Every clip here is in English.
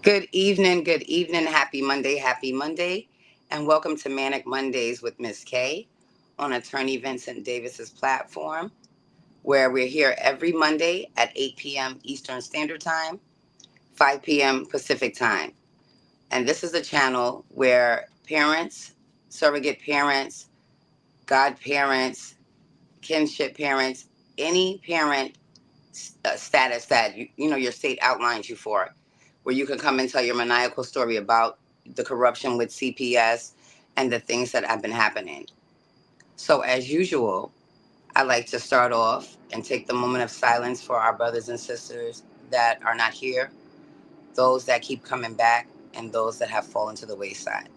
Good evening, happy Monday, and welcome to Manic Mondays with Miss K on Attorney Vincent Davis's platform, where we're here every Monday at 8 p.m. Eastern Standard Time, 5 p.m. Pacific Time. And this is a channel where parents, surrogate parents, godparents, kinship parents, any parent status that your state outlines you for, where you can come and tell your maniacal story about the corruption with CPS and the things that have been happening. So, as usual, I like to start off and take the moment of silence for our brothers and sisters that are not here, those that keep coming back, and those that have fallen to the wayside.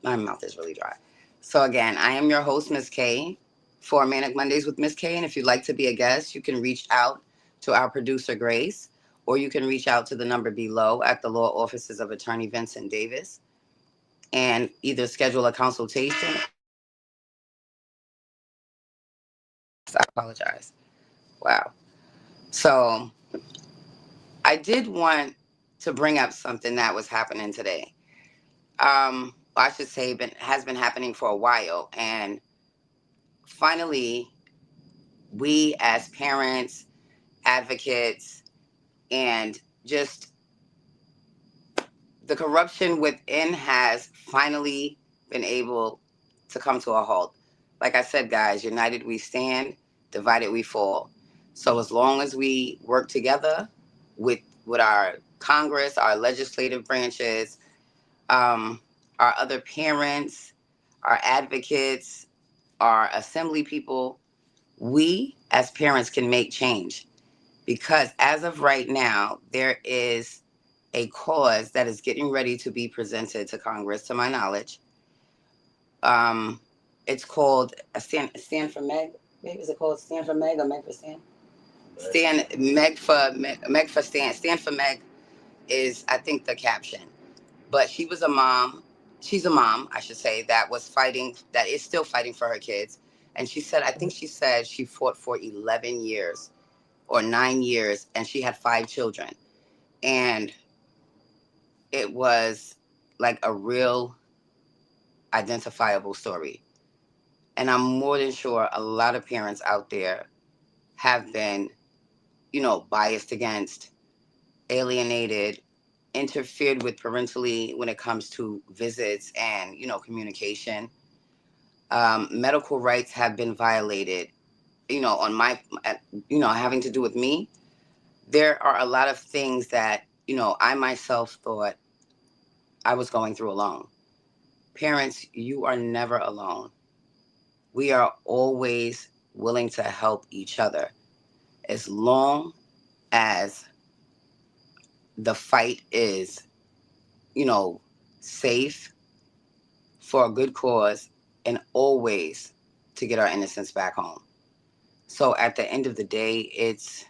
My mouth is really dry. So, again, I am your host, Miss K, for Manic Mondays with Miss K. And if you'd like to be a guest, you can reach out to our producer, Grace, or you can reach out to the number below at the law offices of Attorney Vincent Davis and either schedule a consultation. I apologize. Wow. So, I did want to bring up something that was happening today. I should say, has been happening for a while. And finally, we as parents, advocates, and just the corruption within has finally been able to come to a halt. Like I said, guys, united we stand, divided we fall. So as long as we work together with our Congress, our legislative branches, um, our other parents, our advocates, our assembly people, we as parents can make change. Because as of right now, there is a cause that is getting ready to be presented to Congress, to my knowledge. Um, it's called a stand for Meg. Maybe is it called Stand for Meg or Meg for Stand? Meg for Stand. Stand for Meg is, I think, the caption. But she was a mom. She's a mom, I should say, that was fighting. That is still fighting for her kids. And she said, I think she said she fought for 11 years or 9 years, and she had 5 children. And it was like a real identifiable story. And I'm more than sure a lot of parents out there have been, biased against, alienated, interfered with parentally when it comes to visits and, communication. Medical rights have been violated, on having to do with me. There are a lot of things that, I myself thought I was going through alone. Parents, you are never alone. We are always willing to help each other as long as the fight is, you know, safe for a good cause and always to get our innocence back home. So at the end of the day, it's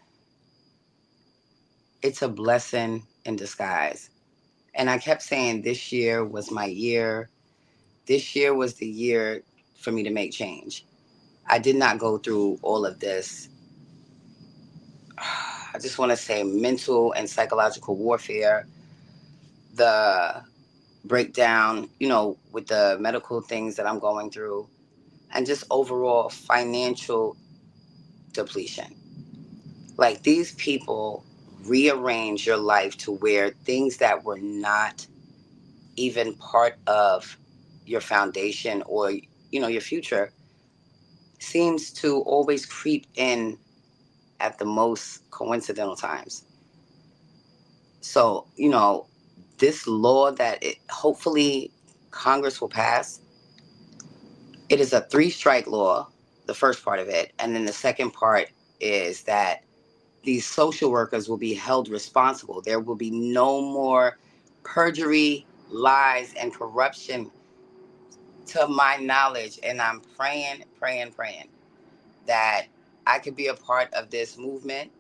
a blessing in disguise. And I kept saying this year was my year. This year was the year for me to make change. I did not go through all of this. I just want to say mental and psychological warfare, the breakdown, with the medical things that I'm going through, and just overall financial depletion. Like these people rearrange your life to where things that were not even part of your foundation or, your future seems to always creep in at the most coincidental times. So, this law that hopefully Congress will pass, it is a three-strike law, the first part of it. And then the second part is that these social workers will be held responsible. There will be no more perjury, lies, and corruption to my knowledge. And I'm praying, praying, praying that I could be a part of this movement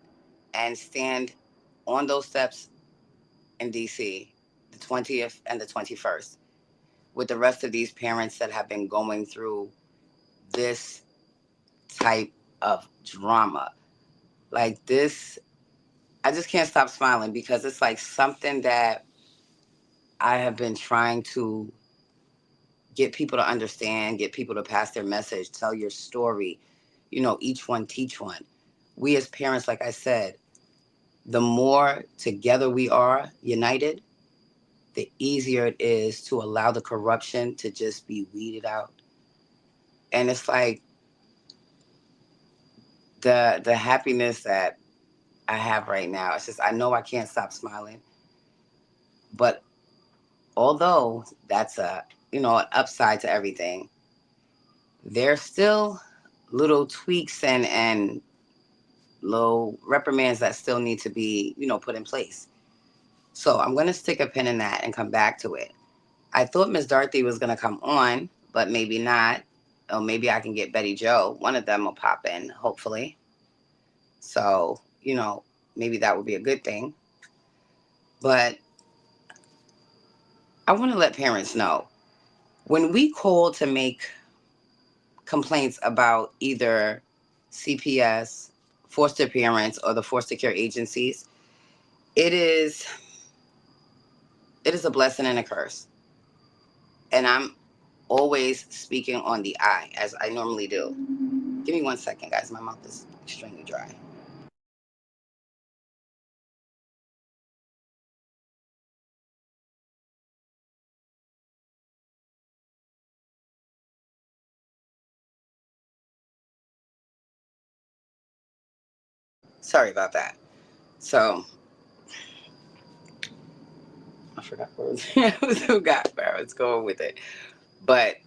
and stand on those steps in DC the 20th and the 21st. with the rest of these parents that have been going through this type of drama. Like this, I just can't stop smiling because it's like something that I have been trying to get people to understand, get people to pass their message, tell your story, each one teach one. We as parents, like I said, the more together we are united, the easier it is to allow the corruption to just be weeded out. And it's like the happiness that I have right now. It's just I know I can't stop smiling. But although that's an upside to everything, there's still little tweaks and little reprimands that still need to be, put in place. So I'm gonna stick a pin in that and come back to it. I thought Miss Dorothy was gonna come on, but maybe not. Or maybe I can get Betty Joe. One of them will pop in, hopefully. So, maybe that would be a good thing. But I want to let parents know when we call to make complaints about either CPS, foster parents, or the foster care agencies, it is a blessing and a curse. And I'm always speaking on the I, as I normally do. Give me 1 second, guys. My mouth is extremely dry. Sorry about that. So I forgot where where I was going with it. But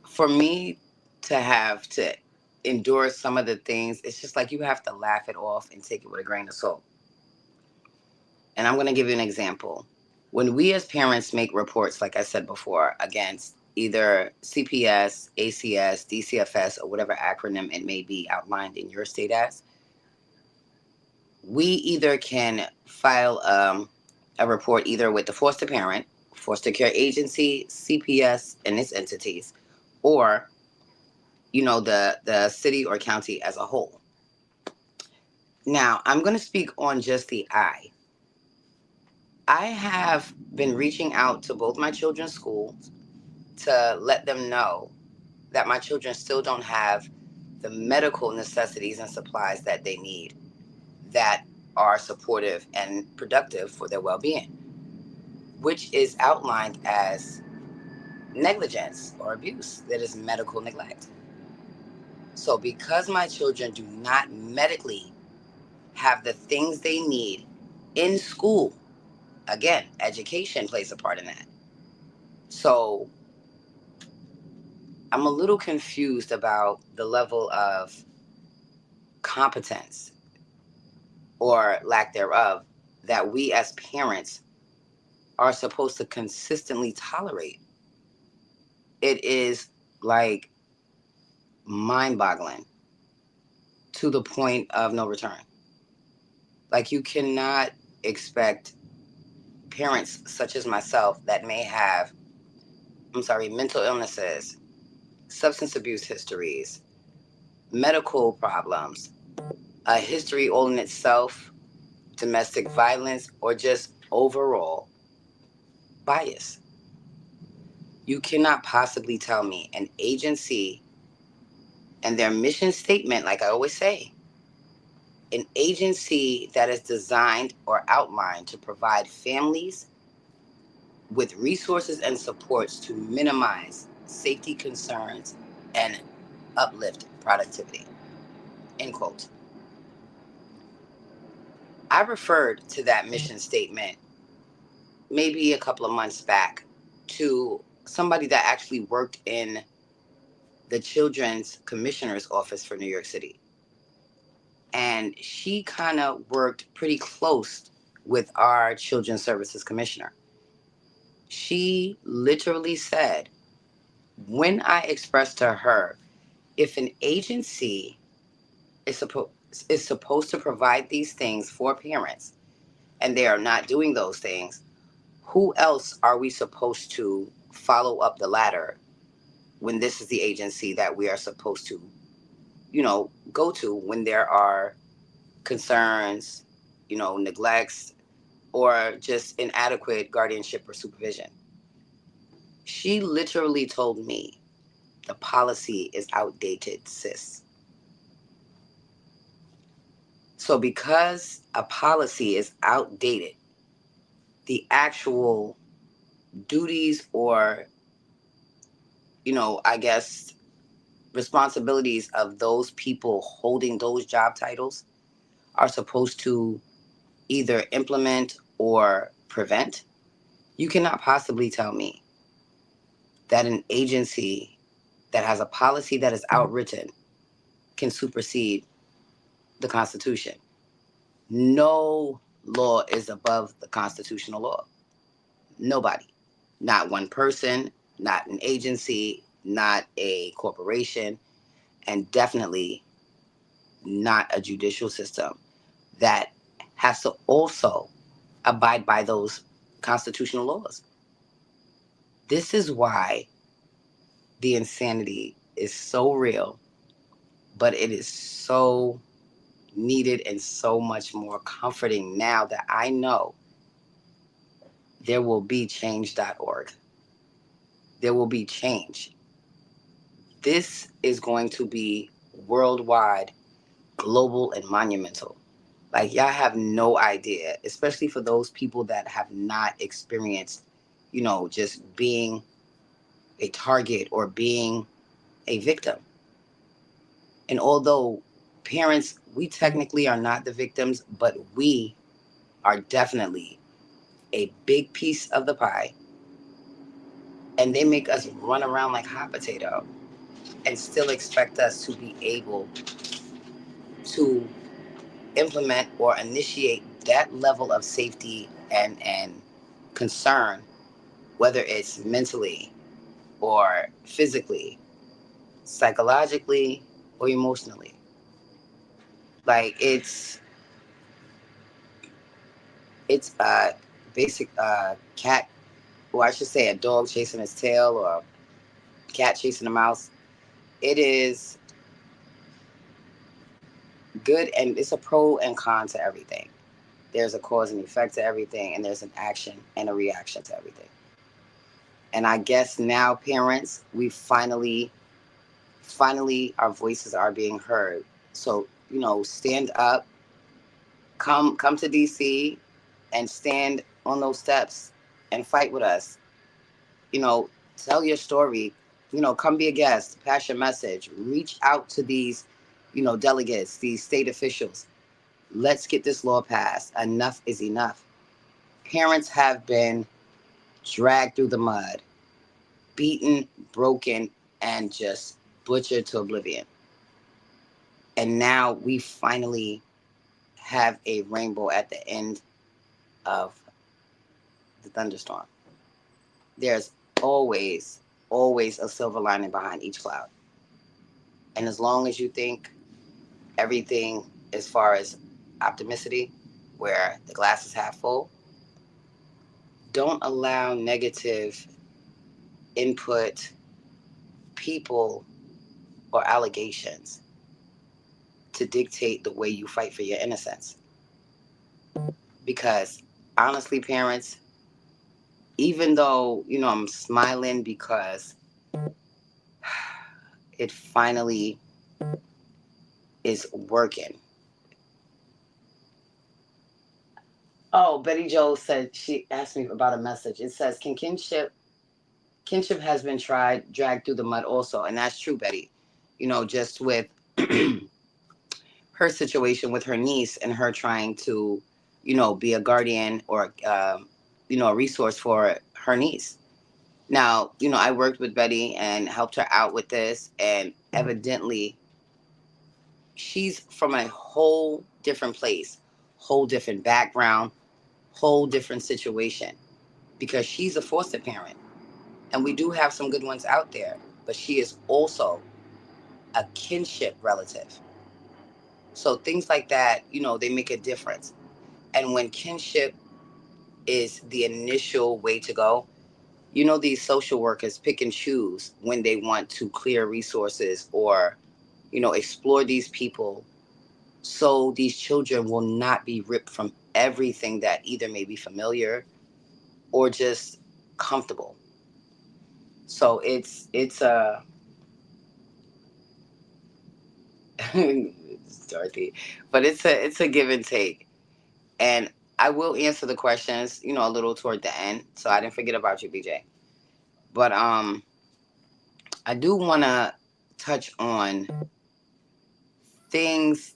for me to have to endure some of the things, it's just like you have to laugh it off and take it with a grain of salt. And I'm going to give you an example. When we as parents make reports, like I said before, against either CPS, ACS, DCFS, or whatever acronym it may be outlined in your state as, we either can file a report either with the foster parent, foster care agency, CPS, and its entities, or the city or county as a whole. Now, I'm going to speak on just the I. I have been reaching out to both my children's schools to let them know that my children still don't have the medical necessities and supplies that they need that are supportive and productive for their well-being, which is outlined as negligence or abuse, that is medical neglect. So because my children do not medically have the things they need in school, again, education plays a part in that. So I'm a little confused about the level of competence or lack thereof that we as parents are supposed to consistently tolerate. It is like mind boggling to the point of no return. Like you cannot expect parents such as myself that may have, mental illnesses, substance abuse histories, medical problems, a history all in itself, domestic violence, or just overall bias. You cannot possibly tell me an agency and their mission statement, like I always say, an agency that is designed or outlined to provide families with resources and supports to minimize safety concerns and uplift productivity. End quote. I referred to that mission statement maybe a couple of months back to somebody that actually worked in the Children's Commissioner's Office for New York City. And she kind of worked pretty close with our Children's Services Commissioner. She literally said, when I expressed to her, if an agency is supposed to provide these things for parents and they are not doing those things, who else are we supposed to follow up the ladder when this is the agency that we are supposed to, go to when there are concerns, neglects, or just inadequate guardianship or supervision. She literally told me the policy is outdated, sis. So because a policy is outdated, the actual duties or, I guess responsibilities of those people holding those job titles are supposed to either implement or prevent. You cannot possibly tell me that an agency that has a policy that is outwritten can supersede the Constitution. No law is above the constitutional law. Nobody. Not one person, not an agency, not a corporation, and definitely not a judicial system that has to also abide by those constitutional laws. This is why the insanity is so real, but it is so needed and so much more comforting now that I know there will be change.org. There will be change. This is going to be worldwide, global, and monumental. Like, y'all have no idea, especially for those people that have not experienced, just being a target or being a victim. And although parents, we technically are not the victims, but we are definitely a big piece of the pie. And they make us run around like hot potato and still expect us to be able to implement or initiate that level of safety and concern, whether it's mentally or physically, psychologically, or emotionally. Like it's a basic cat, or I should say a dog chasing his tail or a cat chasing a mouse. It is good, and it's a pro and con to everything. There's a cause and effect to everything, and there's an action and a reaction to everything. And I guess now, parents, we finally, our voices are being heard. So, stand up, come to DC, and stand on those steps and fight with us. You know, tell your story. Come be a guest, pass your message, reach out to these, delegates, these state officials. Let's get this law passed. Enough is enough. Parents have been dragged through the mud, beaten, broken, and just butchered to oblivion. And now we finally have a rainbow at the end of the thunderstorm. There's always, always a silver lining behind each cloud. And as long as you think everything as far as optimisticity, where the glass is half full, don't allow negative input, people, or allegations to dictate the way you fight for your innocence. Because honestly, parents, even though, I'm smiling because it finally is working. Oh, Betty Jo said, she asked me about a message. It says, can kinship has been dragged through the mud also. And that's true, Betty. Just with her situation with her niece and her trying to, be a guardian or, a resource for her niece. Now, I worked with Betty and helped her out with this. And evidently, she's from a whole different place, whole different background, whole different situation, because she's a foster parent. And we do have some good ones out there, but she is also a kinship relative. So things like that, they make a difference. And when kinship is the initial way to go, these social workers pick and choose when they want to clear resources or, explore these people so these children will not be ripped from everything that either may be familiar or just comfortable. So it's Dorothy, but it's a give and take. And I will answer the questions, a little toward the end. So I didn't forget about you, BJ. But I do want to touch on things.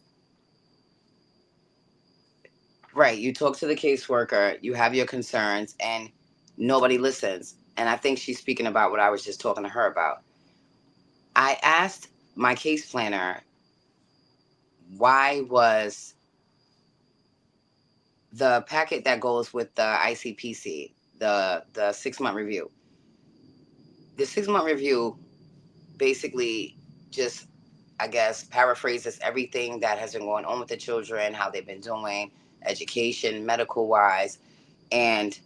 Right, you talk to the caseworker, you have your concerns, and nobody listens. And I think she's speaking about what I was just talking to her about. I asked my case planner, why was the packet that goes with the ICPC, the 6 month review. The 6 month review basically just, I guess, paraphrases everything that has been going on with the children, how they've been doing, education, medical wise, and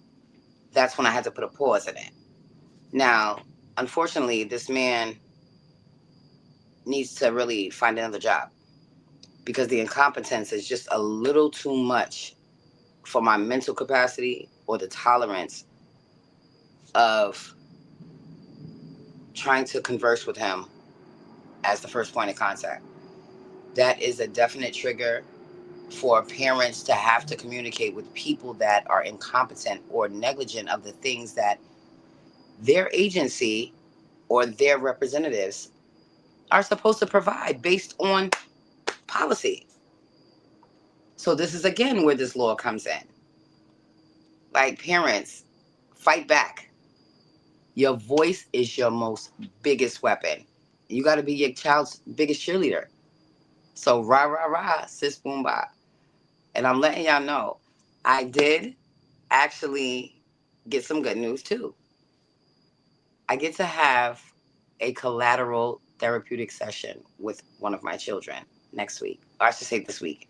that's when I had to put a pause in it. Now, unfortunately, this man needs to really find another job because the incompetence is just a little too much for my mental capacity or the tolerance of trying to converse with him as the first point of contact. That is a definite trigger for parents to have to communicate with people that are incompetent or negligent of the things that their agency or their representatives are supposed to provide based on policy. So this is again where this law comes in. Like, parents, fight back. Your voice is your most biggest weapon. You got to be your child's biggest cheerleader. So rah rah rah, sis boom bop. And I'm letting y'all know, I did actually get some good news too. I get to have a collateral therapeutic session with one of my children next week. Or I should say this week.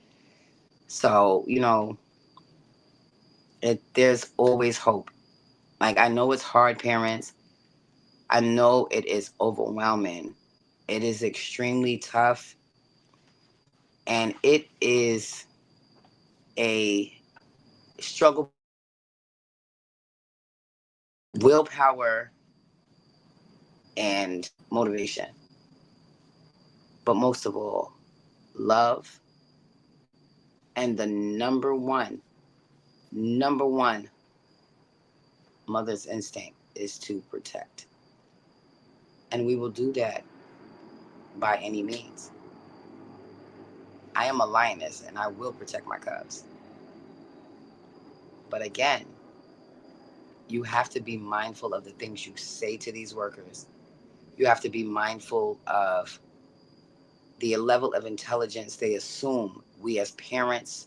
So, there's always hope. Like, I know it's hard, parents. I know it is overwhelming. It is extremely tough. And it is a struggle, willpower, and motivation. But most of all, love. And the number one mother's instinct is to protect. And we will do that by any means. I am a lioness and I will protect my cubs. But again, you have to be mindful of the things you say to these workers. You have to be mindful of the level of intelligence they assume we as parents,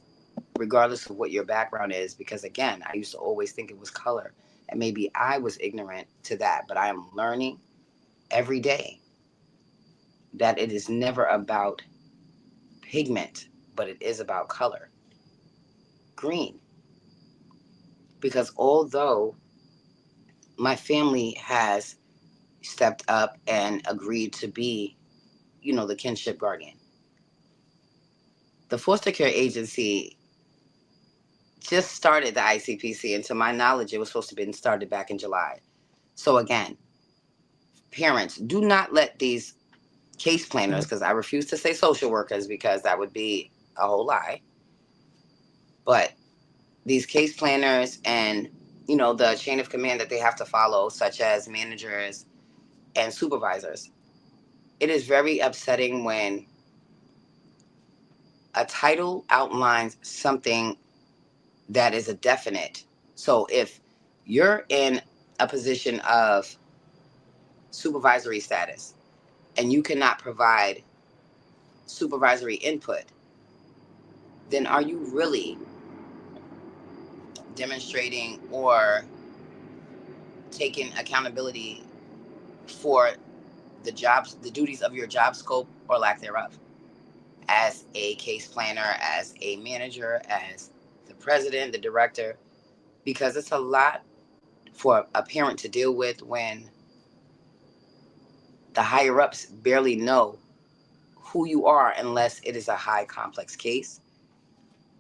regardless of what your background is, because again, I used to always think it was color. And maybe I was ignorant to that, but I am learning every day that it is never about pigment, but it is about color. Green. Because although my family has stepped up and agreed to be, the kinship guardian, the foster care agency just started the ICPC. And to my knowledge, it was supposed to have been started back in July. So again, parents, do not let these case planners, because I refuse to say social workers because that would be a whole lie, but these case planners and the chain of command that they have to follow, such as managers and supervisors, it is very upsetting when a title outlines something that is a definite. So if you're in a position of supervisory status and you cannot provide supervisory input, then are you really demonstrating or taking accountability for the duties of your job scope or lack thereof? As a case planner, as a manager, as the president, the director, because it's a lot for a parent to deal with when the higher ups barely know who you are unless it is a high complex case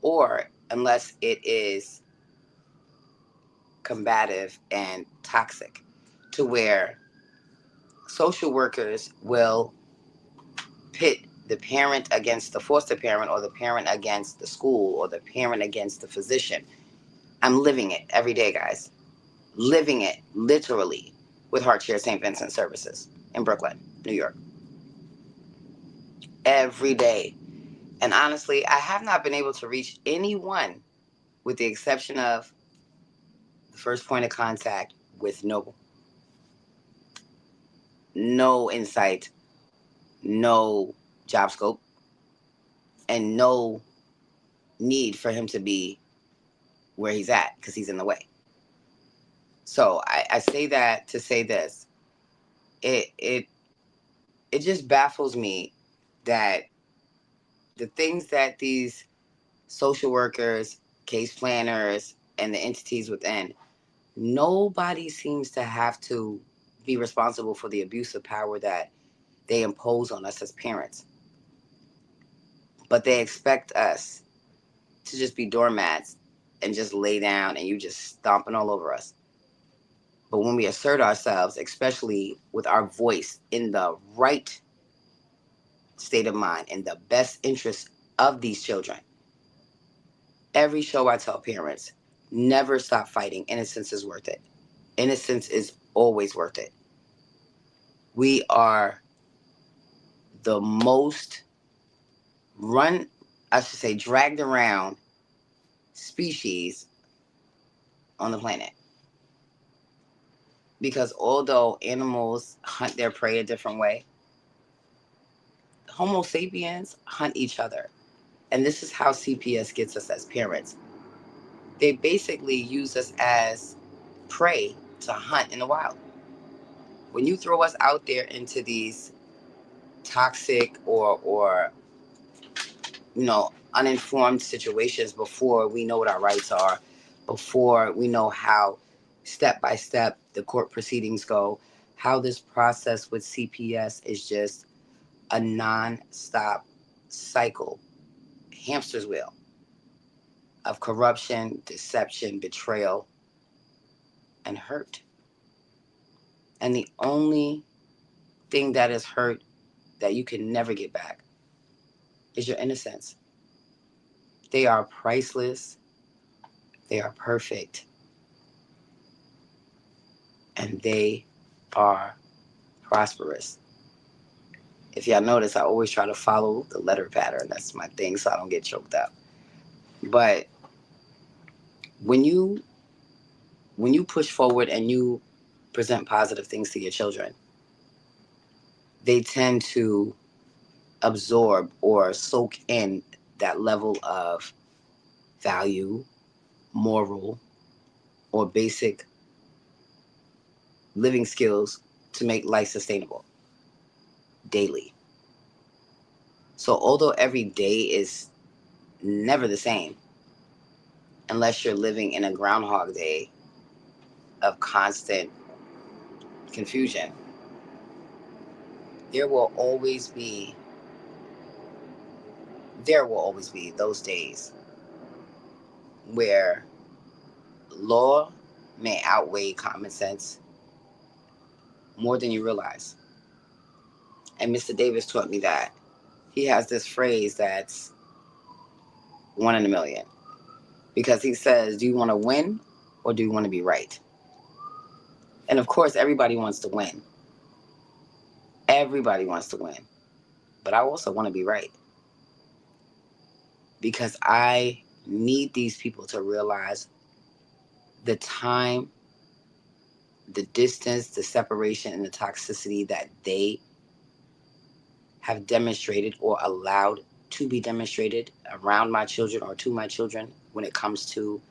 or unless it is combative and toxic, to where social workers will pit the parent against the foster parent or the parent against the school or the parent against the physician. I'm living it every day, guys. Living it literally with Heart Share St. Vincent Services in Brooklyn, New York. Every day. And honestly, I have not been able to reach anyone with the exception of the first point of contact with no insight, no job scope, and no need for him to be where he's at because he's in the way. So I say that to say this. It it it just baffles me that the things that these social workers, case planners, and the entities within, nobody seems to have to be responsible for the abuse of power that they impose on us as parents. But they expect us to just be doormats and just lay down and you just stomping all over us. But when we assert ourselves, especially with our voice in the right state of mind, in the best interest of these children, every show I tell parents, never stop fighting. Innocence is worth it. Innocence is always worth it. We are the most dragged around species on the planet. Because although animals hunt their prey a different way, Homo sapiens hunt each other. And this is how CPS gets us as parents. They basically use us as prey to hunt in the wild. When you throw us out there into these toxic or uninformed situations before we know what our rights are, before we know how step by step the court proceedings go, how this process with CPS is just a non-stop cycle, hamster's wheel of corruption, deception, betrayal, and hurt. And the only thing that is hurt that you can never get back is your innocence. They are priceless, they are perfect, and they are prosperous. If y'all notice, I always try to follow the letter pattern. That's my thing, so I don't get choked up. But when you push forward and you present positive things to your children, they tend to absorb or soak in that level of value, moral, or basic living skills to make life sustainable daily. So although every day is never the same, unless you're living in a groundhog day of constant confusion, there will always be those days where law may outweigh common sense more than you realize. And Mr. Davis taught me that. He has this phrase that's one in a million. Because he says, do you want to win or do you want to be right? And of course, everybody wants to win. Everybody wants to win. But I also want to be right. Because I need these people to realize the time, the distance, the separation, and the toxicity that they have demonstrated or allowed to be demonstrated around my children or to my children when it comes to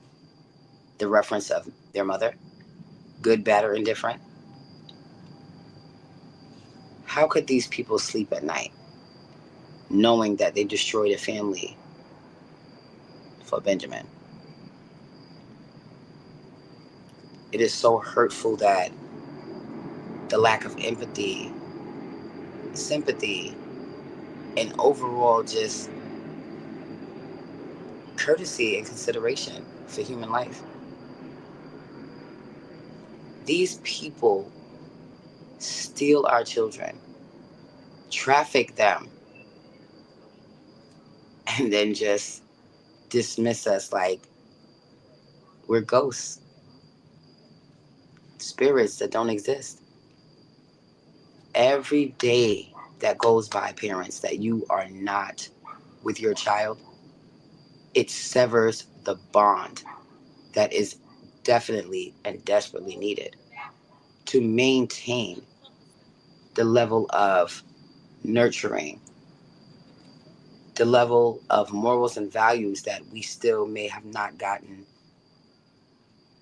the reference of their mother, good, bad, or indifferent. How could these people sleep at night knowing that they destroyed a family for Benjamin? It is so hurtful that the lack of empathy, sympathy, and overall just courtesy and consideration for human life. These people steal our children, traffic them, and then just dismiss us like we're ghosts, spirits that don't exist. Every day that goes by, parents, that you are not with your child, it severs the bond that is definitely and desperately needed to maintain the level of nurturing, the level of morals and values that we still may have not gotten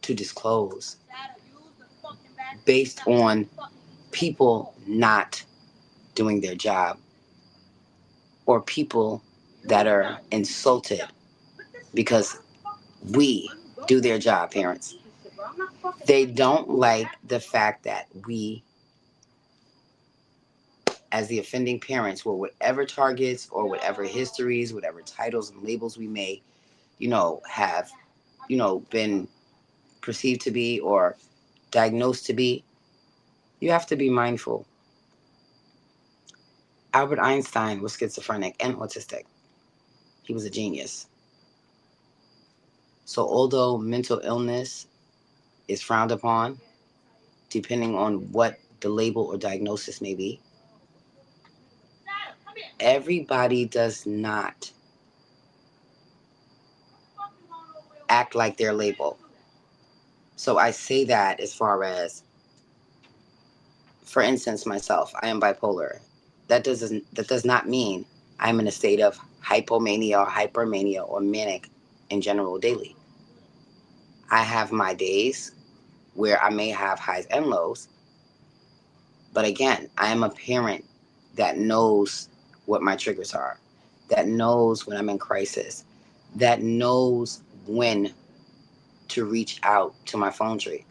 to disclose based on people not doing their job or people that are insulted because we do their job, parents. They don't like the fact that we, as the offending parents, were whatever targets or whatever histories, whatever titles and labels we may, have, been perceived to be or diagnosed to be. You have to be mindful. Albert Einstein was schizophrenic and autistic. He was a genius. So although mental illness is frowned upon, depending on what the label or diagnosis may be, everybody does not act like their label. So I say that as far as, for instance, myself, I am bipolar. That does not mean I'm in a state of hypomania or hypermania or manic in general daily. I have my days where I may have highs and lows, but again, I am a parent that knows what my triggers are, that knows when I'm in crisis, that knows when to reach out to my phone tree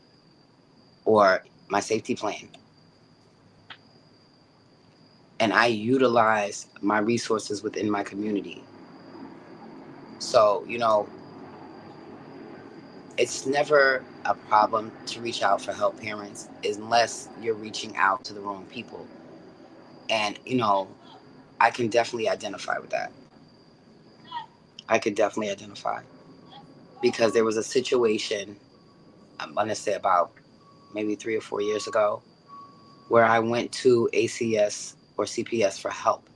or my safety plan. And I utilize my resources within my community. So, it's never a problem to reach out for help, parents, unless you're reaching out to the wrong people. And, I can definitely identify with that. I could definitely identify because there was a situation, I'm going to say about maybe 3 or 4 years ago, where I went to ACS or CPS for help.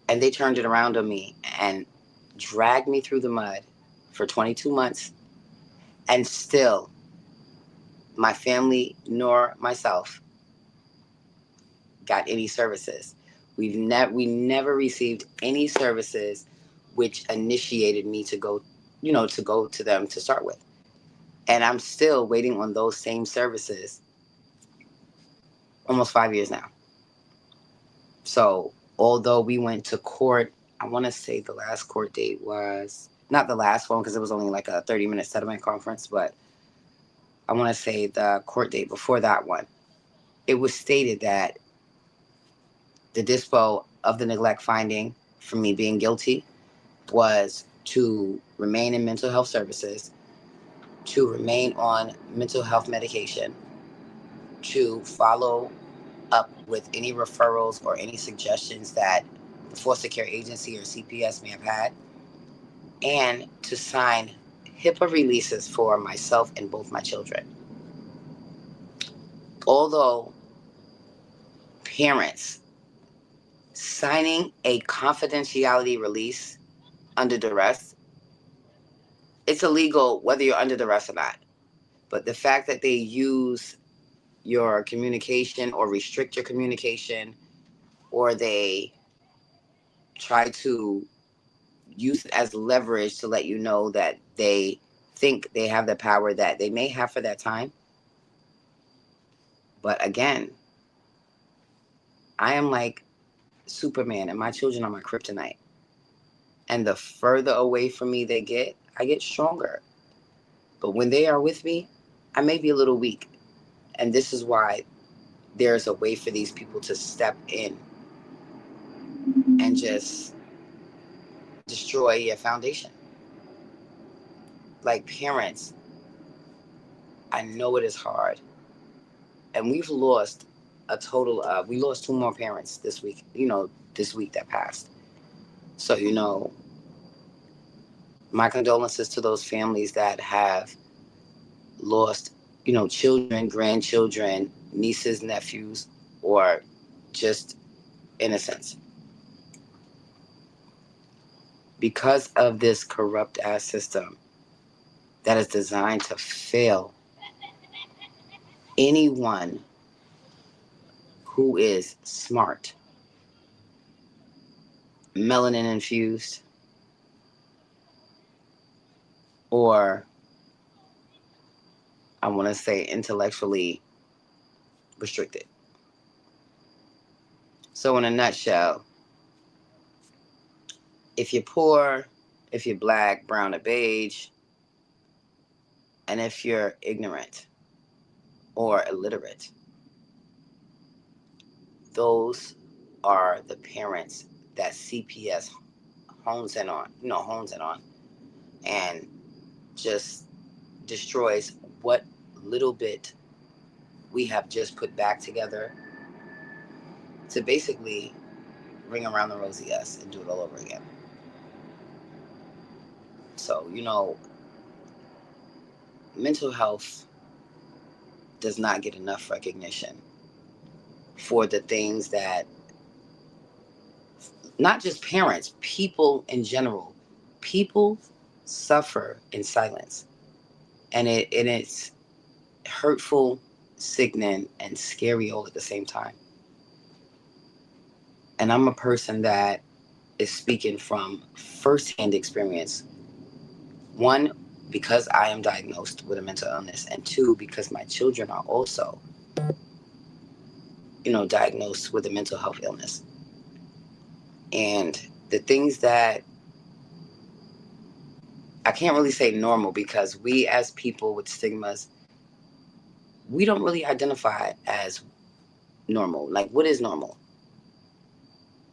And they turned it around on me and dragged me through the mud for 22 months. And still, my family nor myself got any services. We never received any services which initiated me to go, to go to them to start with. And I'm still waiting on those same services almost 5 years now. So although we went to court, I want to say the last court date was not the last one because it was only like a 30-minute settlement conference, but I want to say the court date before that one. It was stated that the dispo of the neglect finding for me being guilty was to remain in mental health services, to remain on mental health medication, to follow up with any referrals or any suggestions that the foster care agency or CPS may have had, and to sign HIPAA releases for myself and both my children. Although parents signing a confidentiality release under duress, it's illegal whether you're under duress or not. But the fact that they use your communication or restrict your communication, or they try to use it as leverage to let you know that they think they have the power that they may have for that time. But again, I am like Superman and my children are my kryptonite. And the further away from me they get, I get stronger. But when they are with me, I may be a little weak. And this is why there's a way for these people to step in and just destroy your foundation. Like parents, I know it is hard. And we've lost a total of, we lost two more parents this week, this week that passed. So, my condolences to those families that have lost, children, grandchildren, nieces, nephews, or just innocents. Because of this corrupt ass system that is designed to fail anyone who is smart, melanin infused, or I want to say intellectually restricted. So, in a nutshell, if you're poor, if you're black, brown, or beige, and if you're ignorant or illiterate, those are the parents that CPS hones in on, and just destroys what little bit we have just put back together to basically ring around the rosy us and do it all over again. So, mental health does not get enough recognition for the things that not just parents, people in general, people suffer in silence. And it's hurtful, sickening, and scary all at the same time. And I'm a person that is speaking from firsthand experience. One, because I am diagnosed with a mental illness, and two, because my children are also, diagnosed with a mental health illness. And the things that I can't really say normal, because we as people with stigmas, we don't really identify as normal. Like, what is normal?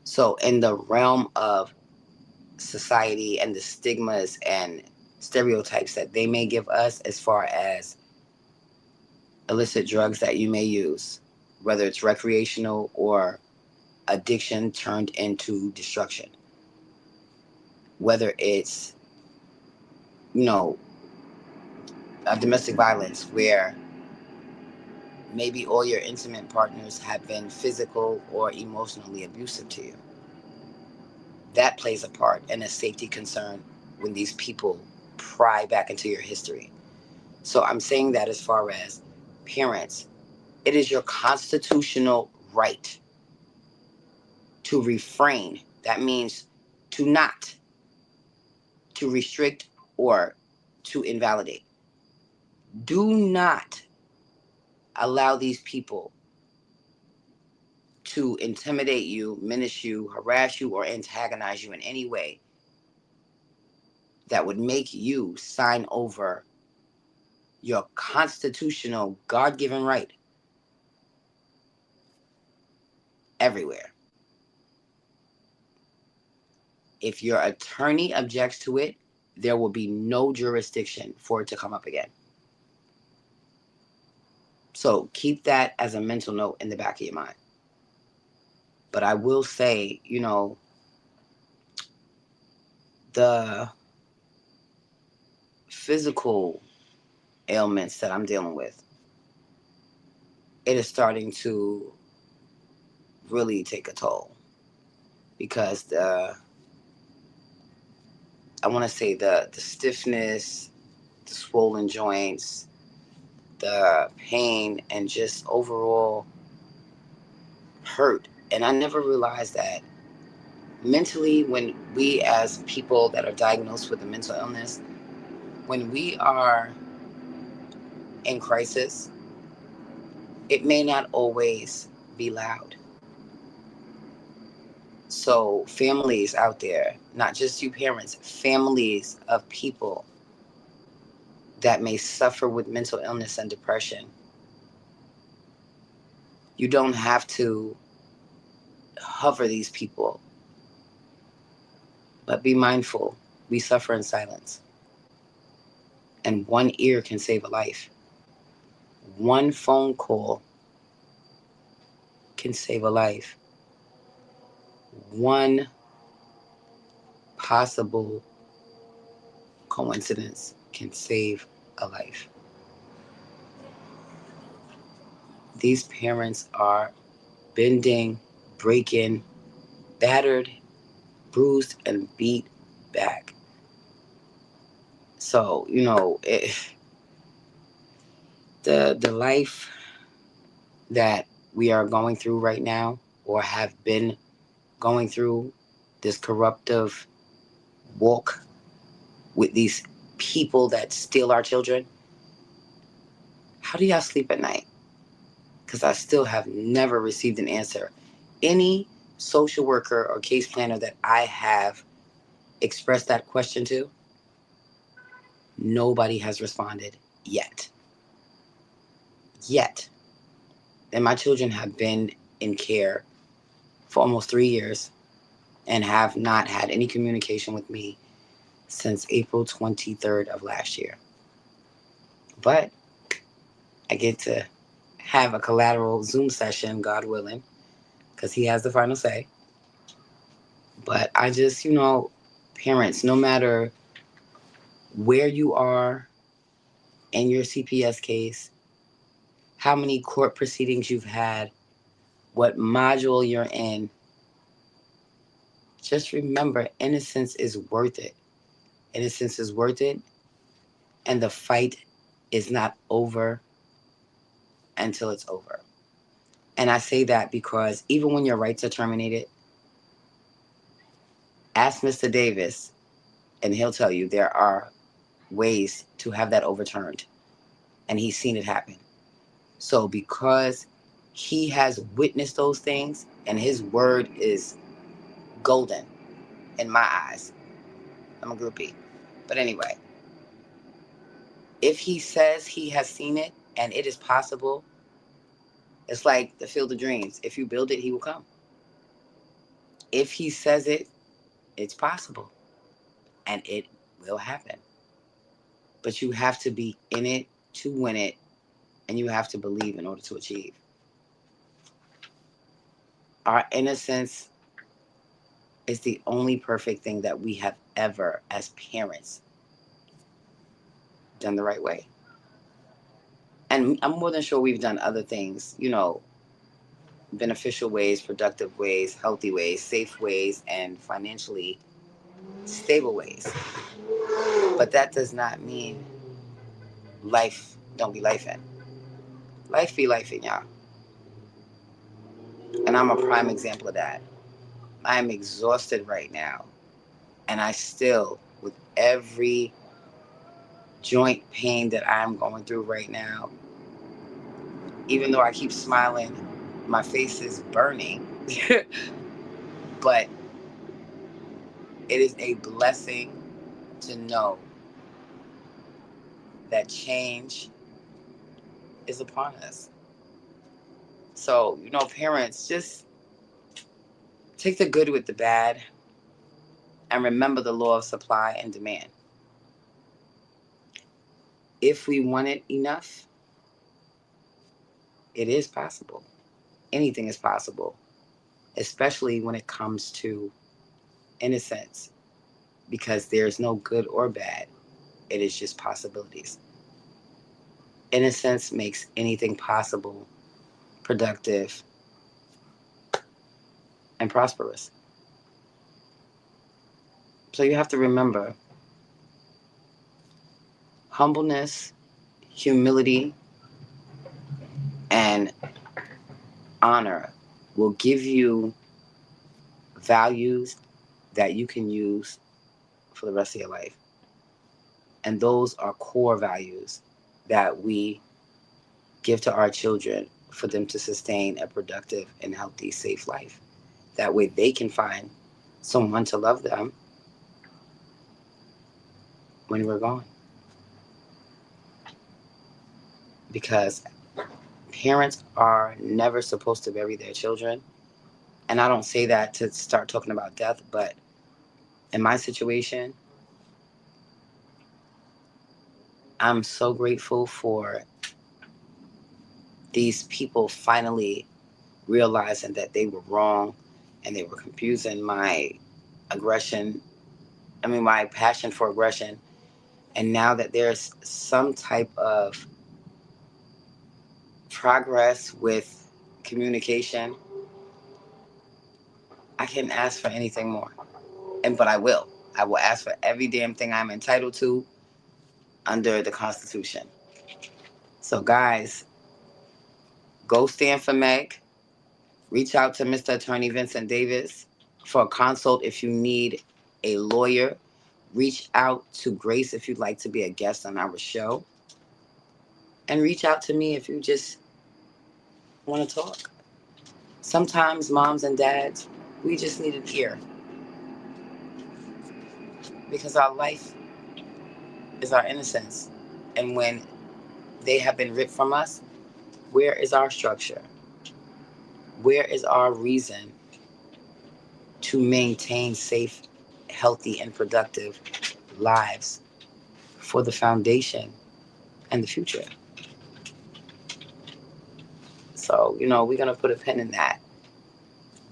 So in the realm of society and the stigmas and stereotypes that they may give us, as far as illicit drugs that you may use, whether it's recreational or addiction turned into destruction, whether it's, you know, domestic violence where maybe all your intimate partners have been physical or emotionally abusive to you. That plays a part and a safety concern when these people pry back into your history. So I'm saying that as far as parents, it is your constitutional right to refrain. That means to not, to restrict, or to invalidate. Do not allow these people to intimidate you, menace you, harass you, or antagonize you in any way that would make you sign over your constitutional God-given right everywhere. If your attorney objects to it, there will be no jurisdiction for it to come up again. So keep that as a mental note in the back of your mind. But I will say, the physical ailments that I'm dealing with, it is starting to really take a toll, because I want to say the stiffness, the swollen joints, the pain, and just overall hurt. And I never realized that mentally, when we as people that are diagnosed with a mental illness, when we are in crisis, it may not always be loud. So families out there, not just you parents, families of people that may suffer with mental illness and depression. You don't have to hover these people, but be mindful. We suffer in silence. And one ear can save a life. One phone call can save a life. One possible coincidence can save a life. These parents are bending, breaking, battered, bruised, and beat back. So, the life that we are going through right now, or have been going through, this corruptive walk with these people that steal our children, how do y'all sleep at night? Because I still have never received an answer. Any social worker or case planner that I have expressed that question to, nobody has responded yet. Yet. And my children have been in care for almost 3 years and have not had any communication with me since April 23rd of last year. But I get to have a collateral Zoom session, God willing, because he has the final say. But I just, parents, no matter where you are in your CPS case, how many court proceedings you've had, what module you're in, just remember innocence is worth it. Innocence is worth it, and the fight is not over until it's over. And I say that because even when your rights are terminated, ask Mr. Davis, and he'll tell you there are ways to have that overturned. And he's seen it happen. So because he has witnessed those things and his word is golden in my eyes, I'm a groupie. But anyway, if he says he has seen it and it is possible, it's like the Field of Dreams. If you build it, he will come. If he says it, it's possible and it will happen. But you have to be in it to win it, and you have to believe in order to achieve. Our innocence is the only perfect thing that we have ever, as parents, done the right way. And I'm more than sure we've done other things, beneficial ways, productive ways, healthy ways, safe ways, and financially stable ways. But that does not mean life don't be life in. Life be life in, y'all. And I'm a prime example of that. I am exhausted right now. And I still, with every joint pain that I'm going through right now, even though I keep smiling, my face is burning. But it is a blessing to know that change is upon us. So, parents, just take the good with the bad and remember the law of supply and demand. If we want it enough, it is possible. Anything is possible, especially when it comes to innocence, because there's no good or bad. It is just possibilities. Innocence makes anything possible, productive, and prosperous. So you have to remember humbleness, humility, and honor will give you values that you can use for the rest of your life. And those are core values that we give to our children for them to sustain a productive and healthy, safe life. That way they can find someone to love them when we're gone. because parents are never supposed to bury their children. And I don't say that to start talking about death, but in my situation, I'm so grateful for these people finally realizing that they were wrong and they were confusing my aggression, my passion for aggression. And now that there's some type of progress with communication, I can't ask for anything more. But I will. I will ask for every damn thing I'm entitled to under the Constitution. So, guys, go stand for Meg. Reach out to Mr. Attorney Vincent Davis for a consult if you need a lawyer. Reach out to Grace if you'd like to be a guest on our show. And reach out to me if you just want to talk. Sometimes moms and dads, we just need an ear because our life is our innocence. And when they have been ripped from us, where is our structure? Where is our reason to maintain safe, healthy, and productive lives for the foundation and the future? So, we're going to put a pin in that.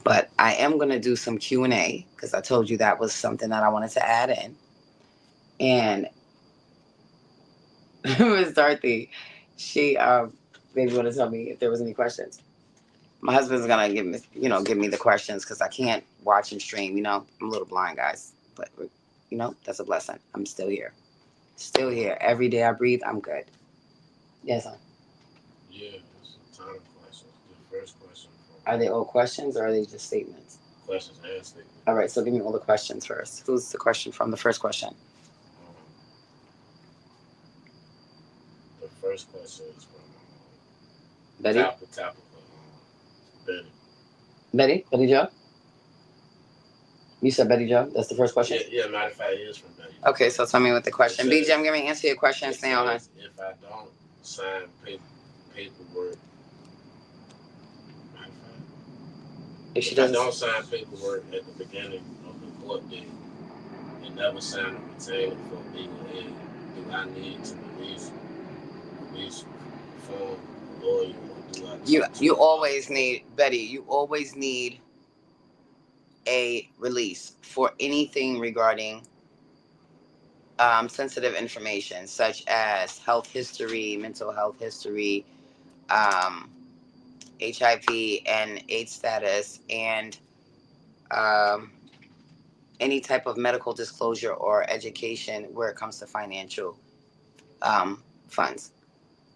But I am going to do some Q&A because I told you that was something that I wanted to add in. And Miss Dorothy, she maybe want to tell me if there was any questions. My husband's gonna give me the questions because I can't watch and stream. I'm a little blind, guys, but that's a blessing. I'm still here. Every day I breathe, I'm good. Yes, sir. Yeah, it's a ton of questions. The first question Are they all questions or are they just statements? questions and statements. All right, so give me all the questions first. Who's the question from? The first question. Um, the first question is from Betty. Topic Betty. Betty Joe. You said Betty Joe. That's the first question. Yeah. Matter of fact, it is from Betty. Okay, so tell me what the question. BJ, I'm gonna answer your question. Stay on. If I don't sign paperwork, if I don't sign paperwork at the beginning of the court date and never sign a retainer for legal aid, do I need to release form lawyer or do I? You always need Betty. You always need a release for anything regarding sensitive information, such as health history, mental health history, um, HIV and AIDS status, and um, any type of medical disclosure or education where it comes to financial funds.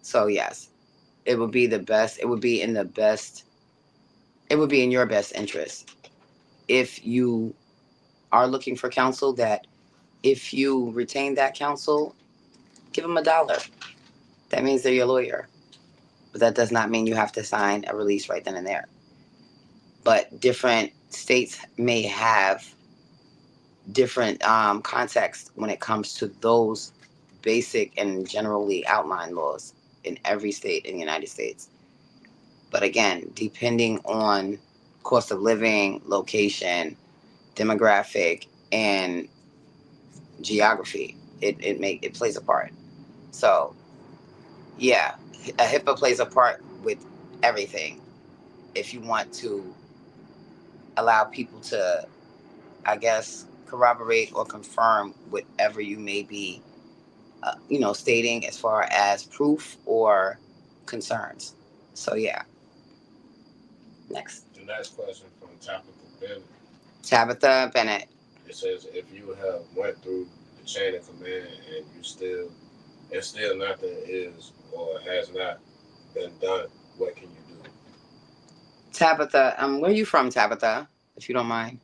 So yes, it would be the best. It would be in the best. It would be in your best interest if you are looking for counsel. That if you retain that counsel, give them $1. That means they're your lawyer, but that does not mean you have to sign a release right then and there. But different states may have different context when it comes to those basic and generally outlined laws in every state in the United States. But again, depending on cost of living, location, demographic, and geography, it plays a part. So yeah, a HIPAA plays a part with everything. If you want to allow people to, I guess, corroborate or confirm whatever you may be, stating as far as proof or concerns. So yeah. Next. The next question from Tabitha Bennett. It says, if you have went through the chain of command and still nothing is or has not been done, what can you do? Tabitha, where are you from, Tabitha? If you don't mind.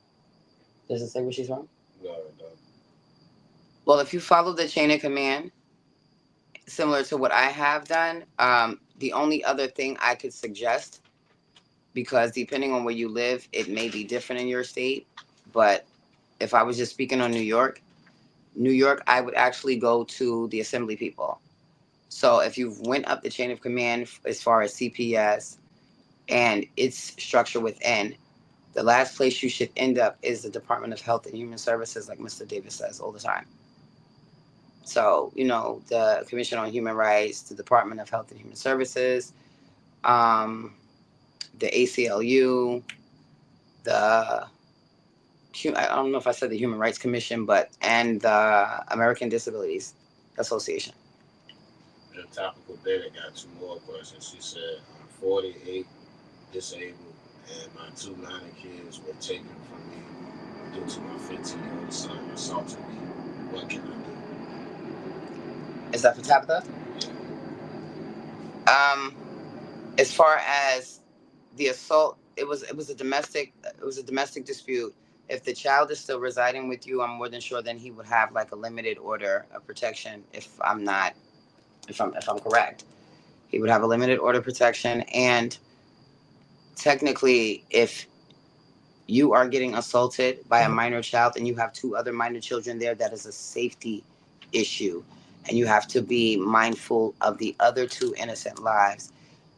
Does it say where she's from? No, it doesn't. Well, if you follow the chain of command, similar to what I have done, the only other thing I could suggest, because depending on where you live, it may be different in your state, but if I was just speaking on New York, I would actually go to the assembly people So if you went up the chain of command as far as CPS and its structure within, the last place you should end up is the Department of Health and Human Services, like Mr. Davis says all the time. So, the Commission on Human Rights, the Department of Health and Human Services, um, the ACLU, the I don't know if I said the Human Rights Commission, and the American Disabilities Association. And topical data got two more questions. She said, I'm 48, disabled, and my two minor kids were taken from me due to my 15-year-old son assaulting me. What can I Is that for Tabitha? do? Yeah. As far as the assault, it was a domestic dispute. If the child is still residing with you, I'm more than sure then he would have like a limited order of protection. If I'm correct, he would have a limited order of protection. And technically, if you are getting assaulted by a minor child and you have two other minor children there, that is a safety issue, and you have to be mindful of the other two innocent lives.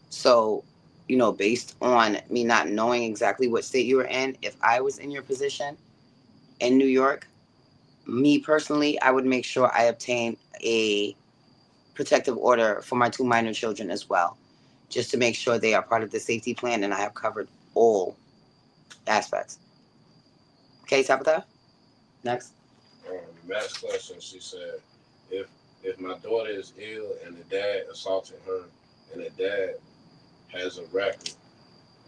So, based on me not knowing exactly what state you were in, if I was in your position in New York, me personally, I would make sure I obtain a protective order for my two minor children as well, just to make sure they are part of the safety plan and I have covered all aspects. Okay, Tabitha? Next. The next question, she said, if if my daughter is ill and the dad assaulted her, and the dad has a record,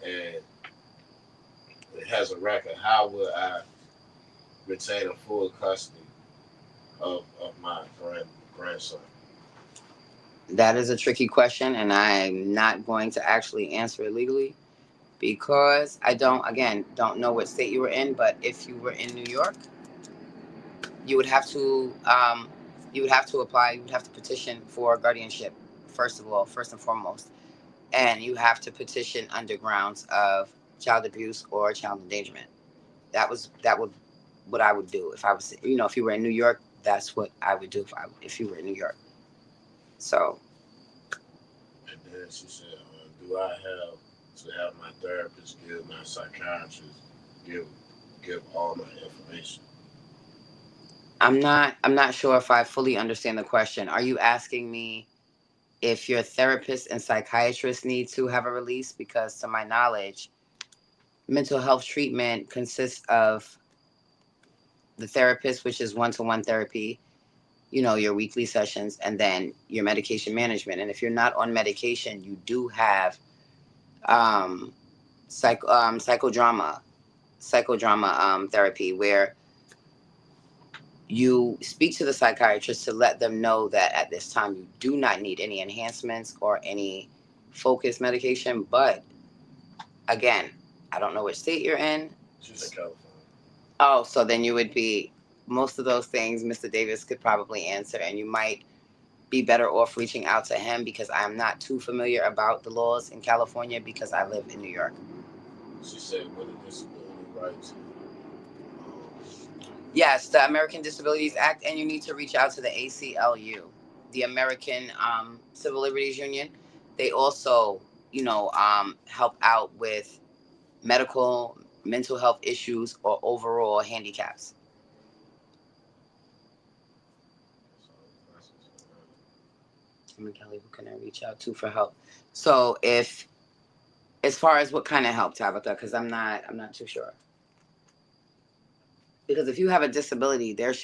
and it has a record, how will I retain a full custody of my grandson? That is a tricky question, and I'm not going to actually answer it legally because I don't know what state you were in. But if you were in New York, you would have to apply. You would have to petition for guardianship first of all, first and foremost, and you have to petition under grounds of child abuse or child endangerment. That would what I would do if I was, if you were in New York. That's what I would do if you were in New York. So And then she said, do I have to have my therapist give my psychiatrist give give all my information? I'm not sure if I fully understand the question. Are you asking me if your therapist and psychiatrist need to have a release? Because to my knowledge, mental health treatment consists of the therapist, which is one-to-one therapy, your weekly sessions, and then your medication management. And if you're not on medication, you do have um, psychodrama therapy, where you speak to the psychiatrist to let them know that at this time you do not need any enhancements or any focus medication. But again, I don't know which state you're in. She's in California. Oh, so then you would be, most of those things Mr. Davis could probably answer, and you might be better off reaching out to him because I'm not too familiar about the laws in California because I live in New York. She said, what are disability rights? Yes, the American Disabilities Act, and you need to reach out to the ACLU, the American Civil Liberties Union. They also, help out with medical, mental health issues, or overall handicaps. Kelly, who can I reach out to for help? So, if as far as what kind of help, Tabitha, because I'm not too sure. Because if you have a disability, there's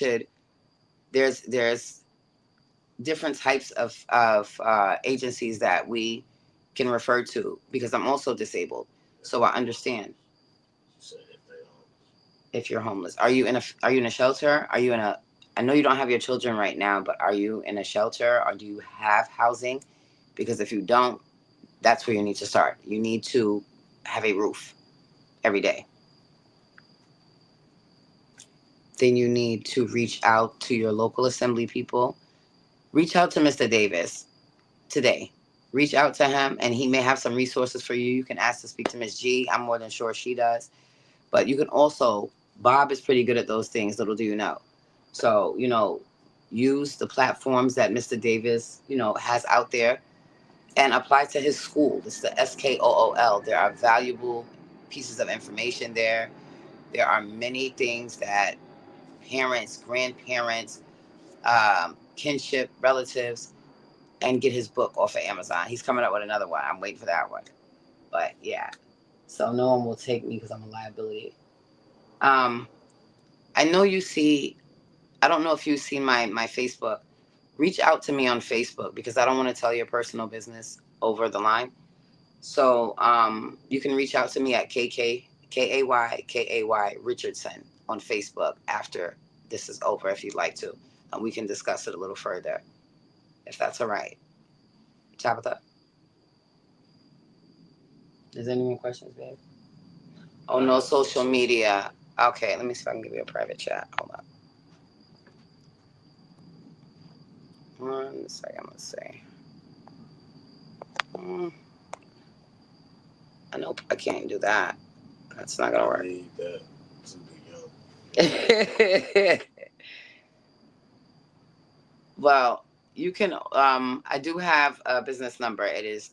different types of agencies that we can refer to because I'm also disabled. So I understand She said, if they don't. if you're homeless. Are you in a shelter? Are you in a I know you don't have your children right now, but are you in a shelter or do you have housing? Because if you don't, that's where you need to start. You need to have a roof every day. Then you need to reach out to your local assembly people. Reach out to Mr. Davis today. Reach out to him, and he may have some resources for you. You can ask to speak to Miss G. I'm more than sure she does. But you can also, Bob is pretty good at those things, little do you know. So, use the platforms that Mr. Davis, has out there and apply to his school. It's the SKOOL. There are valuable pieces of information there. There are many things that parents, grandparents, kinship, relatives, and get his book off of Amazon. He's coming up with another one. I'm waiting for that one. But yeah, so no one will take me because I'm a liability. I know you see. I don't know if you've seen my Facebook. Reach out to me on Facebook because I don't want to tell your personal business over the line. So you can reach out to me at KAY Richardson on Facebook after this is over if you'd like to. And we can discuss it a little further if that's all right. Tabitha, is there any more questions, babe? Oh, no social media. Okay, let me see if I can give you a private chat. Hold on. 1 second, let's see. Nope, I can't do that. That's not gonna work. I need that to be young. Well, you can. I do have a business number. It is,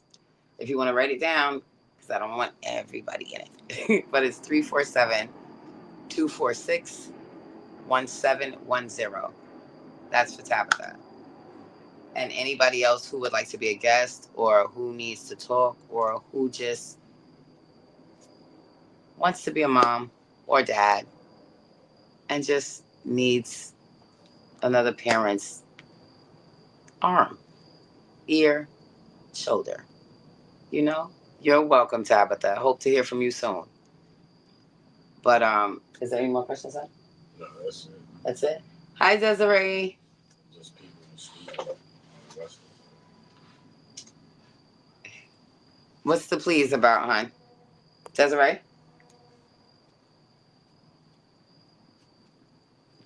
if you want to write it down, because I don't want everybody in it. But it's 347-246-1710. That's for Tabitha. And anybody else who would like to be a guest or who needs to talk or who just wants to be a mom or dad and just needs another parent's arm, ear, shoulder. You're welcome, Tabitha. Hope to hear from you soon. But is there any more questions, son? No, that's it. That's it. Hi, Desiree. Just people speaking. What's the please about, hon? Desiree?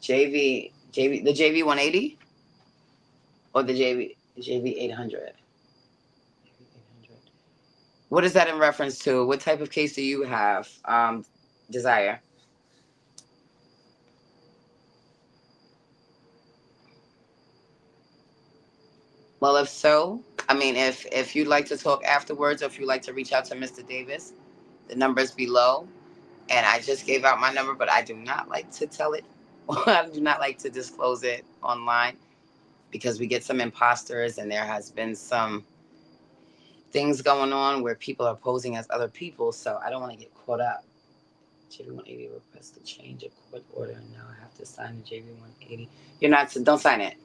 The JV 180 or the JV 800? What is that in reference to? What type of case do you have, Desire? Well, if so, if you'd like to talk afterwards or if you'd like to reach out to Mr. Davis, the number is below. And I just gave out my number, but I do not like to tell it. I do not like to disclose it online because we get some imposters and there has been some things going on where people are posing as other people. So I don't want to get caught up. JV 180 request to change a court order, and now I have to sign the JV 180. Don't sign it.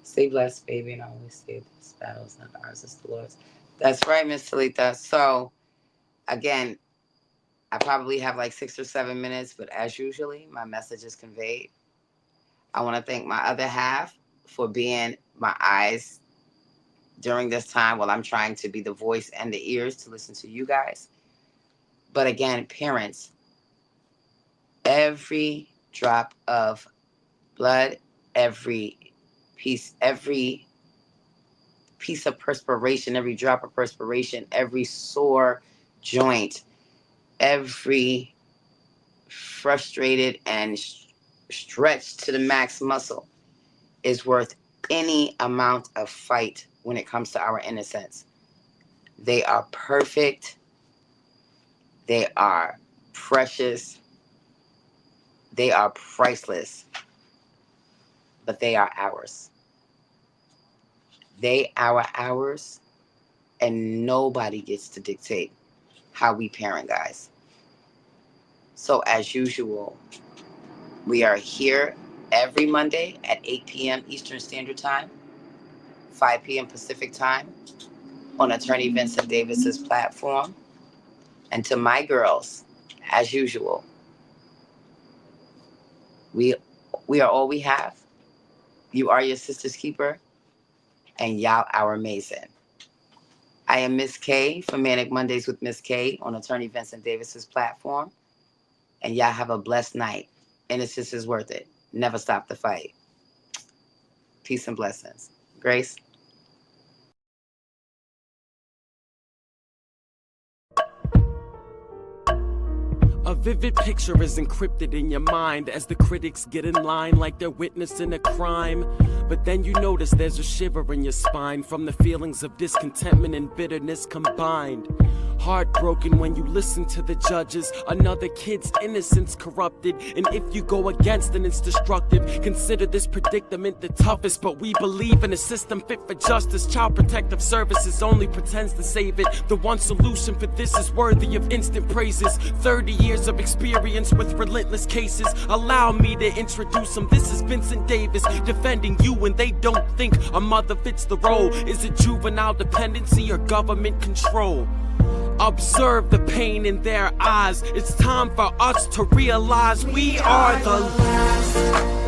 Stay blessed, baby, and I always say this battle is not ours, it's the Lord's. That's right, Miss Talita. So, again, I probably have like 6 or 7 minutes, but as usually, my message is conveyed. I want to thank my other half for being my eyes during this time while I'm trying to be the voice and the ears to listen to you guys. But again, parents, every drop of blood, every piece of perspiration, every drop of perspiration, every sore joint, every frustrated and stretched to the max muscle is worth any amount of fight when it comes to our innocence. They are perfect. They are precious. They are priceless. But they are ours. They are ours. And nobody gets to dictate how we parent, guys. So as usual, we are here every Monday at 8 p.m. Eastern Standard Time, 5 p.m. Pacific Time on Attorney Vincent Davis's platform. And to my girls, as usual, we are all we have. You are your sister's keeper, and y'all are amazing. I am Miss K from Manic Mondays with Miss K on Attorney Vincent Davis's platform. And y'all have a blessed night. Innocence is worth it. Never stop the fight. Peace and blessings. Grace? A vivid picture is encrypted in your mind as the critics get in line like they're witnessing a crime. But then you notice there's a shiver in your spine from the feelings of discontentment and bitterness combined. Heartbroken when you listen to the judges, another kid's innocence corrupted. And if you go against it, it's destructive. Consider this predicament the toughest, but we believe in a system fit for justice. Child Protective Services only pretends to save it. The one solution for this is worthy of instant praises. 30 years of experience with relentless cases. Allow me to introduce them. This is Vincent Davis, defending you when they don't think a mother fits the role. Is it juvenile dependency or government control? Observe the pain in their eyes. It's time for us to realize we are the last